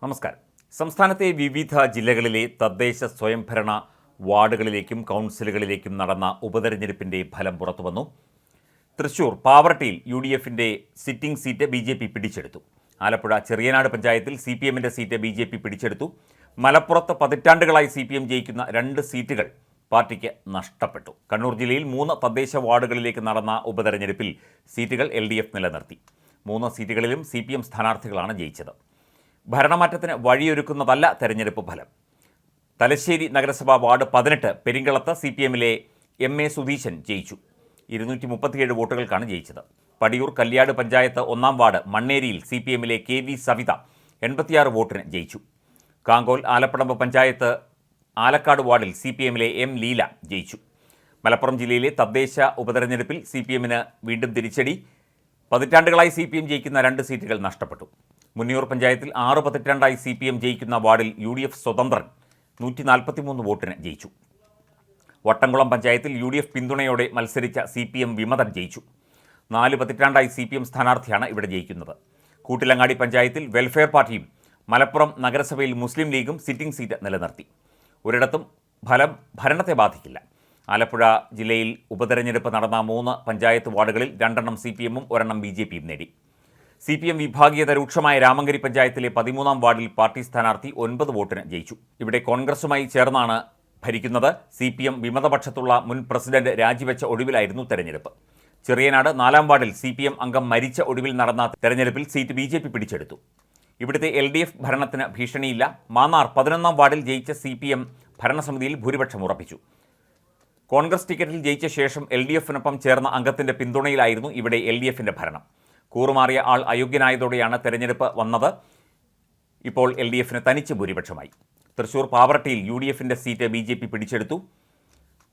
നമസ്കാരം. സംസ്ഥാനത്തെ വിവിധ ജില്ലകളിലെ തദ്ദേശ സ്വയംഭരണ വാർഡുകളിലേക്കും കൗൺസിലുകളിലേക്കും നടന്ന ഉപതെരഞ്ഞെടുപ്പിൻ്റെ ഫലം പുറത്തുവന്നു. തൃശൂർ പാവറട്ടിയിൽ UDFിൻ്റെ സിറ്റിംഗ് സീറ്റ് BJP പിടിച്ചെടുത്തു. ആലപ്പുഴ ചെറിയനാട് പഞ്ചായത്തിൽ CPMൻ്റെ സീറ്റ് BJP പിടിച്ചെടുത്തു. മലപ്പുറത്ത് പതിറ്റാണ്ടുകളായി CPM ജയിക്കുന്ന 2 സീറ്റുകൾ പാർട്ടിക്ക് നഷ്ടപ്പെട്ടു. കണ്ണൂർ ജില്ലയിൽ 3 തദ്ദേശ വാർഡുകളിലേക്ക് നടന്ന ഉപതെരഞ്ഞെടുപ്പിൽ സീറ്റുകൾ LDF നിലനിർത്തി. 3 സീറ്റുകളിലും CPM സ്ഥാനാർത്ഥികളാണ് ജയിച്ചത്. ഭരണമാറ്റത്തിന് വഴിയൊരുക്കുന്നതല്ല തെരഞ്ഞെടുപ്പ് ഫലം. തലശ്ശേരി നഗരസഭാ വാർഡ് 18 പെരിങ്കളത്ത് CPMലെ MA സുധീശൻ ജയിച്ചു. 237 വോട്ടുകൾക്കാണ് ജയിച്ചത്. പടിയൂർ കല്യാട് പഞ്ചായത്ത് 1-ാം വാർഡ് മണ്ണേരിയിൽ CPMലെ KV സവിത 86 വോട്ടിന് ജയിച്ചു. കാങ്കോൽ ആലപ്പടമ്പ് പഞ്ചായത്ത് ആലക്കാട് വാർഡിൽ CPMലെ M ലീല ജയിച്ചു. മലപ്പുറം ജില്ലയിലെ തദ്ദേശ ഉപതെരഞ്ഞെടുപ്പിൽ CPMന് വീണ്ടും തിരിച്ചടി. പതിറ്റാണ്ടുകളായി CPM ജയിക്കുന്ന 2 സീറ്റുകൾ നഷ്ടപ്പെട്ടു. മുന്നിയൂർ പഞ്ചായത്തിൽ 6 പതിറ്റാണ്ടായി CPM ജയിക്കുന്ന വാർഡിൽ UDF സ്വതന്ത്രൻ 143 വോട്ടിന് ജയിച്ചു. വട്ടംകുളം പഞ്ചായത്തിൽ UDF പിന്തുണയോടെ മത്സരിച്ച CPM വിമതൻ ജയിച്ചു. 4 പതിറ്റാണ്ടായി CPM സ്ഥാനാർത്ഥിയാണ് ഇവിടെ ജയിക്കുന്നത്. കൂട്ടിലങ്ങാടി പഞ്ചായത്തിൽ വെൽഫെയർ പാർട്ടിയും മലപ്പുറം നഗരസഭയിൽ മുസ്ലിം ലീഗും സിറ്റിംഗ് സീറ്റ് നിലനിർത്തി. ഒരിടത്തും ഫലം ഭരണത്തെ ബാധിക്കില്ല. ആലപ്പുഴ ജില്ലയിൽ ഉപതെരഞ്ഞെടുപ്പ് നടന്ന 3 പഞ്ചായത്ത് വാർഡുകളിൽ 2 CPMും 1 BJPയും നേടി. CPM വിഭാഗീയത രൂക്ഷമായ രാമങ്കരി പഞ്ചായത്തിലെ 13-ാം വാർഡിൽ പാർട്ടി സ്ഥാനാർത്ഥി 9 വോട്ടിന് ജയിച്ചു. ഇവിടെ കോൺഗ്രസുമായി ചേർന്നാണ് ഭരിക്കുന്നത്. CPM വിമതപക്ഷത്തുള്ള മുൻ പ്രസിഡന്റ് രാജിവെച്ച ഒടുവിലായിരുന്നു തെരഞ്ഞെടുപ്പ്. ചെറിയനാട് 4-ാം വാർഡിൽ CPM അംഗം മരിച്ച ഒടുവിൽ നടന്ന തെരഞ്ഞെടുപ്പിൽ സീറ്റ് BJP പിടിച്ചെടുത്തു. ഇവിടുത്തെ LDF ഭരണത്തിന് ഭീഷണിയില്ല. മാന്നാർ 11-ാം വാർഡിൽ ജയിച്ച CPM ഭരണസമിതിയിൽ ഭൂരിപക്ഷം ഉറപ്പിച്ചു. കോൺഗ്രസ് ടിക്കറ്റിൽ ജയിച്ച ശേഷം LDFനൊപ്പം ചേർന്ന അംഗത്തിൻ്റെ പിന്തുണയിലായിരുന്നു ഇവിടെ LDFിൻ്റെ ഭരണം. കൂറുമാറിയ ആൾ അയോഗ്യനായതോടെയാണ് തെരഞ്ഞെടുപ്പ് വന്നത്. ഇപ്പോൾ LDFന് തനിച്ച് ഭൂരിപക്ഷമായി. തൃശൂർ പാവറട്ടിയിൽ UDFിൻ്റെ സീറ്റ് BJP പിടിച്ചെടുത്തു.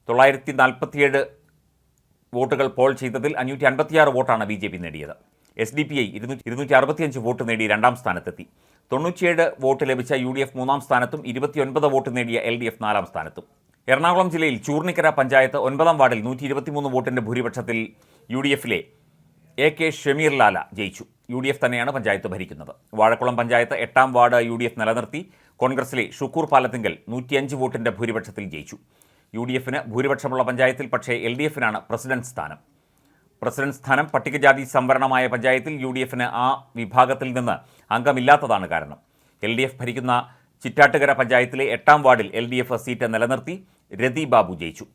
947 വോട്ടുകൾ പോൾ ചെയ്തതിൽ 556 വോട്ടാണ് BJP നേടിയത്. SDPI 265 വോട്ട് നേടി 2-ാം സ്ഥാനത്തെത്തി. 97 വോട്ട് ലഭിച്ച UDF 3-ാം സ്ഥാനത്തും 29 വോട്ട് നേടിയ LDF 4-ാം സ്ഥാനത്തും. എറണാകുളം ജില്ലയിൽ ചൂർണിക്കര പഞ്ചായത്ത് 9-ാം വാർഡിൽ 123 വോട്ടിൻ്റെ ഭൂരിപക്ഷത്തിൽ UDFിലെ AK ഷമീർ ലാല ജയിച്ചു. UDF തന്നെയാണ് പഞ്ചായത്ത് ഭരിക്കുന്നത്. വാഴക്കുളം പഞ്ചായത്ത് 8-ാം വാർഡ് UDF നിലനിർത്തി. കോൺഗ്രസിലെ ഷുക്കൂർ പാലത്തിങ്കൽ 105 വോട്ടിൻ്റെ ഭൂരിപക്ഷത്തിൽ ജയിച്ചു. UDFന് ഭൂരിപക്ഷമുള്ള പഞ്ചായത്തിൽ പക്ഷേ LDFനാണ് പ്രസിഡന്റ് സ്ഥാനം. പട്ടികജാതി സംവരണമായ പഞ്ചായത്തിൽ UDFന് ആ വിഭാഗത്തിൽ നിന്ന് അംഗമില്ലാത്തതാണ് കാരണം. LDF ഭരിക്കുന്ന ചിറ്റാട്ടുകര പഞ്ചായത്തിലെ 8-ാം വാർഡിൽ LDF സീറ്റ് നിലനിർത്തി. രതി ബാബു ജയിച്ചു.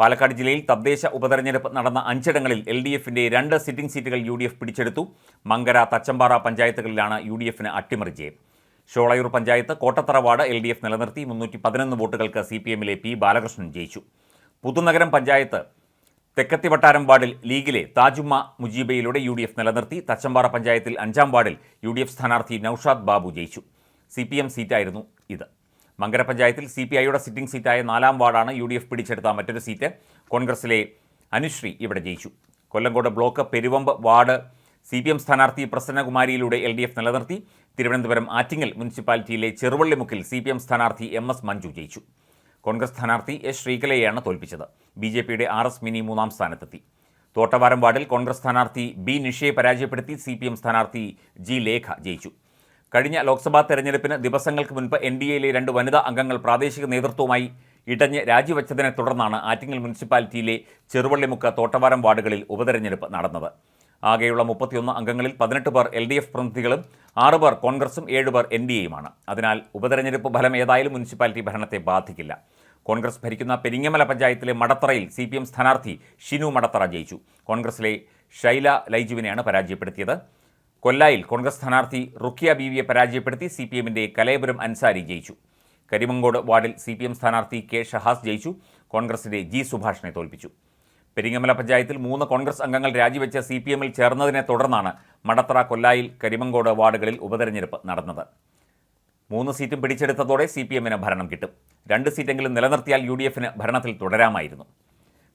പാലക്കാട് ജില്ലയിൽ തദ്ദേശ ഉപതെരഞ്ഞെടുപ്പ് നടന്ന 5ഇടങ്ങളിൽ LDFിൻ്റെ 2 സിറ്റിംഗ് സീറ്റുകൾ UDF പിടിച്ചെടുത്തു. മങ്കര, തച്ചമ്പാറ പഞ്ചായത്തുകളിലാണ് UDFന് അട്ടിമറി ജയം. ഷോളയൂർ പഞ്ചായത്ത് കോട്ടത്തറ വാർഡ് LDF നിലനിർത്തി. 311 വോട്ടുകൾക്ക് CPMലെ P ബാലകൃഷ്ണൻ ജയിച്ചു. പുതുനഗരം പഞ്ചായത്ത് തെക്കത്തിവട്ടാരം വാർഡിൽ ലീഗിലെ താജുമ്മ മുജീബയിലൂടെ UDF നിലനിർത്തി. തച്ചമ്പാറ പഞ്ചായത്തിൽ 5-ാം വാർഡിൽ UDF സ്ഥാനാർത്ഥി നൌഷാദ് ബാബു ജയിച്ചു. CPM സീറ്റായിരുന്നു ഇത്. മങ്കര പഞ്ചായത്തിൽ CPIയുടെ സിറ്റിംഗ് സീറ്റായ 4-ാം വാർഡാണ് UDF പിടിച്ചെടുത്ത മറ്റൊരു സീറ്റ്. കോൺഗ്രസിലെ അനുശ്രീ ഇവിടെ ജയിച്ചു. Kollengode block Peruvamba ward CPM സ്ഥാനാർത്ഥി പ്രസന്നകുമാരിയിലൂടെ LDF നിലനിർത്തി. തിരുവനന്തപുരം ആറ്റിങ്ങൽ മുനിസിപ്പാലിറ്റിയിലെ ചെറുവള്ളിമുക്കിൽ CPM സ്ഥാനാർത്ഥി MS മഞ്ജു ജയിച്ചു. കോൺഗ്രസ് സ്ഥാനാർത്ഥി S ശ്രീകലയെയാണ് തോൽപ്പിച്ചത്. BJPയുടെ RS മിനി 3-ാം സ്ഥാനത്തെത്തി. തോട്ടവാരം വാർഡിൽ കോൺഗ്രസ് സ്ഥാനാർത്ഥി B നിഷയെ പരാജയപ്പെടുത്തി CPM സ്ഥാനാർത്ഥി G ലേഖ ജയിച്ചു. കഴിഞ്ഞ ലോക്സഭാ തെരഞ്ഞെടുപ്പിന് ദിവസങ്ങൾക്ക് മുൻപ് NDAയിലെ 2 വനിതാ അംഗങ്ങൾ പ്രാദേശിക നേതൃത്വവുമായി ഇടഞ്ഞ് രാജിവെച്ചതിനെ തുടർന്നാണ് ആറ്റിങ്ങൽ മുനിസിപ്പാലിറ്റിയിലെ ചെറുവള്ളിമുക്ക്, തോട്ടവാരം വാർഡുകളിൽ ഉപതെരഞ്ഞെടുപ്പ് നടന്നത്. ആകെയുള്ള 31 അംഗങ്ങളിൽ 18 പേർ LDF പ്രതിനിധികളും 6 പേർ കോൺഗ്രസും 7 പേർ NDAയുമാണ്. അതിനാൽ ഉപതെരഞ്ഞെടുപ്പ് ഫലം ഏതായാലും മുനിസിപ്പാലിറ്റി ഭരണത്തെ ബാധിക്കില്ല. കോൺഗ്രസ് ഭരിക്കുന്ന പെരിങ്ങമല പഞ്ചായത്തിലെ മടത്തറയിൽ CPM സ്ഥാനാർത്ഥി ഷിനു മടത്തറ ജയിച്ചു. കോൺഗ്രസിലെ ഷൈല ലൈജുവിനെയാണ് പരാജയപ്പെടുത്തിയത്. കൊല്ലായിൽ കോൺഗ്രസ് സ്ഥാനാർത്ഥി റുക്കിയ ബീവിയെ പരാജയപ്പെടുത്തി CPMൻ്റെ കലയപുരം അൻസാരി ജയിച്ചു. കരിമങ്കോട് വാർഡിൽ CPM സ്ഥാനാർത്ഥി K ഷഹാസ് ജയിച്ചു. കോൺഗ്രസിൻ്റെ G സുഭാഷിനെ തോൽപ്പിച്ചു. പെരിങ്ങമല പഞ്ചായത്തിൽ 3 കോൺഗ്രസ് അംഗങ്ങൾ രാജിവെച്ച് CPMൽ ചേർന്നതിനെ തുടർന്നാണ് മടത്തറ, കൊല്ലായിൽ, കരിമങ്കോട് വാർഡുകളിൽ ഉപതെരഞ്ഞെടുപ്പ് നടന്നത്. 3 സീറ്റും പിടിച്ചെടുത്തതോടെ CPMന് ഭരണം കിട്ടും. 2 സീറ്റെങ്കിലും നിലനിർത്തിയാൽ UDFന് ഭരണത്തിൽ തുടരാമായിരുന്നു.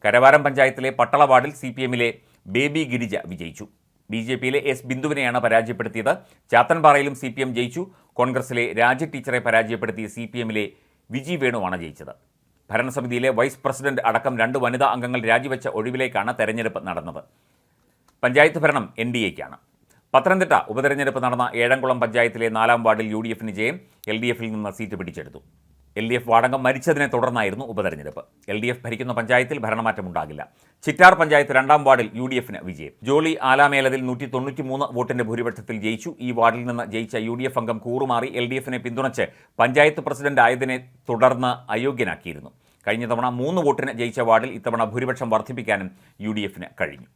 കരവാരം പഞ്ചായത്തിലെ പട്ടള വാർഡിൽ CPMലെ ബേബി ഗിരിജ വിജയിച്ചു. BJPയിലെ S ബിന്ദുവിനെയാണ് പരാജയപ്പെടുത്തിയത്. ചാത്തൻപാറയിലും CPM ജയിച്ചു. കോൺഗ്രസിലെ രാജ ടീച്ചറെ പരാജയപ്പെടുത്തി CPMലെ വിജി വേണുവാണ് ജയിച്ചത്. ഭരണസമിതിയിലെ വൈസ് പ്രസിഡന്റ് അടക്കം 2 വനിതാ അംഗങ്ങൾ രാജിവെച്ച ഒഴിവിലേക്കാണ് തെരഞ്ഞെടുപ്പ് നടന്നത്. പഞ്ചായത്ത് ഭരണം NDAയ്ക്കാണ്. പത്തനംതിട്ട ഉപതെരഞ്ഞെടുപ്പ് നടന്ന ഏഴംകുളം പഞ്ചായത്തിലെ 4-ാം വാർഡിൽ UDFന് ജയം. LDFിൽ നിന്ന് സീറ്റ് പിടിച്ചെടുത്തു. LDF വാർഡംഗം മരിച്ചതിനെ തുടർന്നായിരുന്നു ഉപതെരഞ്ഞെടുപ്പ്. LDF ഭരിക്കുന്ന പഞ്ചായത്തിൽ ഭരണമാറ്റമുണ്ടാകില്ല. ചിറ്റാർ പഞ്ചായത്ത് 2-ാം വാർഡിൽ UDFന് വിജയം. ജോളി ആലാമേലതിൽ 193 വോട്ടിന്റെ ഭൂരിപക്ഷത്തിൽ ജയിച്ചു. ഈ വാർഡിൽ നിന്ന് ജയിച്ച UDF അംഗം കൂറുമാറി LDFനെ പിന്തുണച്ച് പഞ്ചായത്ത് പ്രസിഡന്റ് ആയതിനെ തുടർന്ന് അയോഗ്യനാക്കിയിരുന്നു. കഴിഞ്ഞ തവണ 3 വോട്ടിന് ജയിച്ച വാർഡിൽ ഇത്തവണ ഭൂരിപക്ഷം വർദ്ധിപ്പിക്കാനും UDFന് കഴിഞ്ഞു.